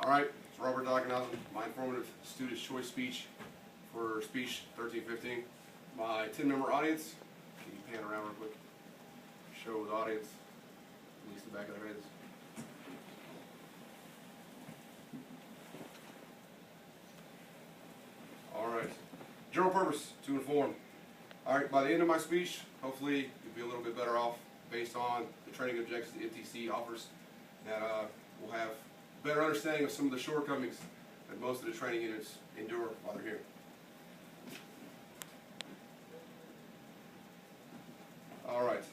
Alright, it's Robert Dachenhausen, my informative student's choice speech for speech 1315. My 10-member audience, can you pan around real quick? Show the audience, at least the back of their heads. Alright, general purpose, to inform. Alright, by the end of my speech, hopefully you'll be a little bit better off based on the training objectives the CTC offers, that we'll have a better understanding of some of the shortcomings that most of the training units endure while they're here. Alright,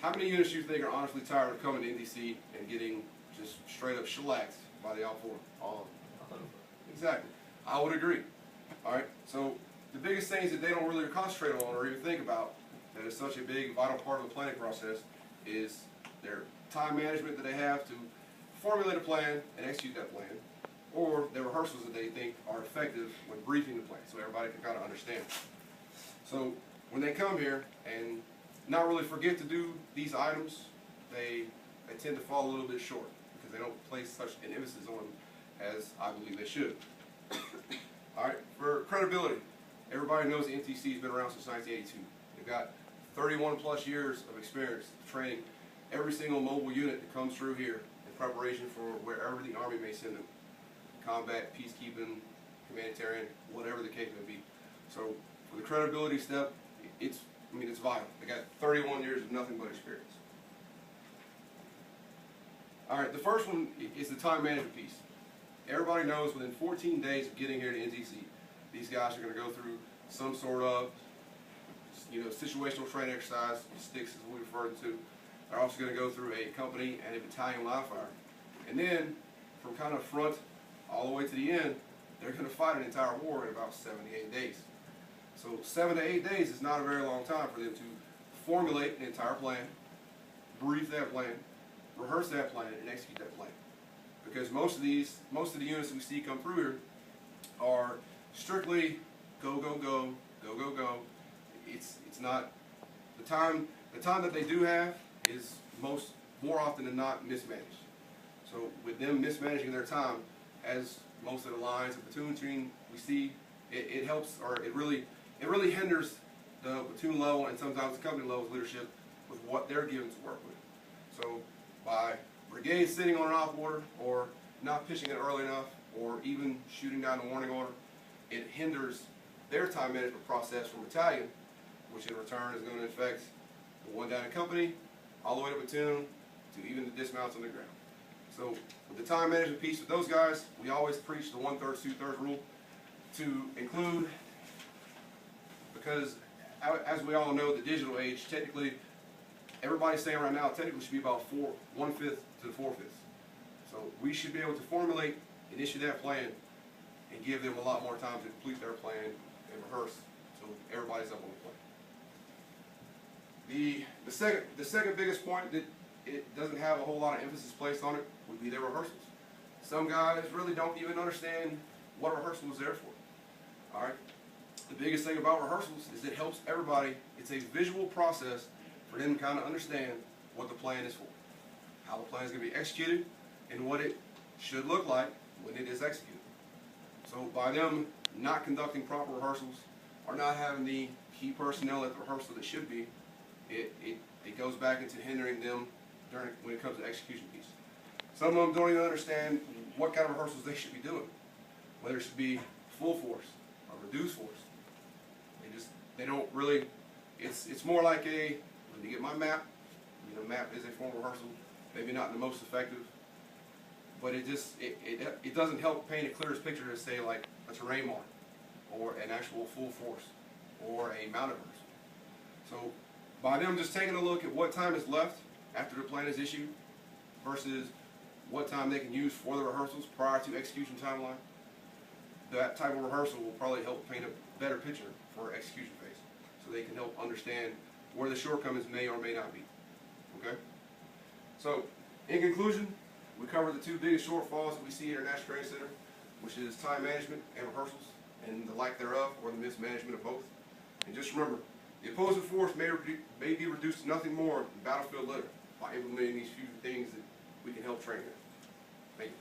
how many units do you think are honestly tired of coming to NDC and getting just straight up shellacked by the outpour? All of them. Exactly. I would agree. Alright, so the biggest things that they don't really concentrate on or even think about that is such a big, vital part of the planning process is their time management that they have to formulate a plan and execute that plan, or their rehearsals that they think are effective when briefing the plan so everybody can kind of understand. So when they come here and not really forget to do these items, they tend to fall a little bit short because they don't place such an emphasis on them as I believe they should. Alright, for credibility, everybody knows the NTC has been around since 1982. They've got 31 plus years of experience training every single mobile unit that comes through here in preparation for wherever the Army may send them. Combat, peacekeeping, humanitarian, whatever the case may be. So for the credibility step, it's vital. They got 31 years of nothing but experience. Alright, the first one is the time management piece. Everybody knows within 14 days of getting here to NTC, these guys are going to go through some sort of situational training exercise, sticks as we refer to. They're also going to go through a company and a battalion live fire. And then, from kind of front all the way to the end, they're going to fight an entire war in about 7 to 8 days. So 7 to 8 days is not a very long time for them to formulate an entire plan, brief that plan, rehearse that plan, and execute that plan. Because most of the units that we see come through here are strictly go, go, go, go, go, go. It's not the time that they do have is more often than not mismanaged. So with them mismanaging their time, as most of the lines of platoon training we see, it helps, or it really hinders the platoon level and sometimes the company level leadership with what they're given to work with. So by brigade sitting on an op order or not pitching it early enough or even shooting down the warning order, it hinders their time management process from battalion, which in return is going to affect the one down in company, all the way to platoon, to even the dismounts on the ground. So with the time management piece with those guys, we always preach the 1/3, 2/3 rule to include, because as we all know, the digital age, technically, everybody's saying right now, technically should be about 1/5 to the 4/5. So we should be able to formulate and issue that plan and give them a lot more time to complete their plan and rehearse, so everybody's up on the plan. The second biggest point that it doesn't have a whole lot of emphasis placed on it would be their rehearsals. Some guys really don't even understand what a rehearsal is there for. Alright? The biggest thing about rehearsals is it helps everybody. It's a visual process for them to kind of understand what the plan is for, how the plan is going to be executed, and what it should look like when it is executed. So by them not conducting proper rehearsals or not having the key personnel at the rehearsal that should be, it goes back into hindering them when it comes to the execution piece. Some of them don't even understand what kind of rehearsals they should be doing, whether it should be full force or reduced force. They don't really. It's more like let me get my map. Map is a form of rehearsal, maybe not the most effective, but it doesn't help paint a clearest picture to say like a terrain mark or an actual full force or a mounted rehearsal. So by them just taking a look at what time is left after the plan is issued versus what time they can use for the rehearsals prior to execution timeline, that type of rehearsal will probably help paint a better picture for execution phase, so they can help understand where the shortcomings may or may not be. Okay? So, in conclusion, we covered the two biggest shortfalls that we see at our National Training Center, which is time management and rehearsals, and the lack thereof, or the mismanagement of both. And just remember, the opposing force may be reduced to nothing more than battlefield litter by implementing these few things that we can help train them. Thank you.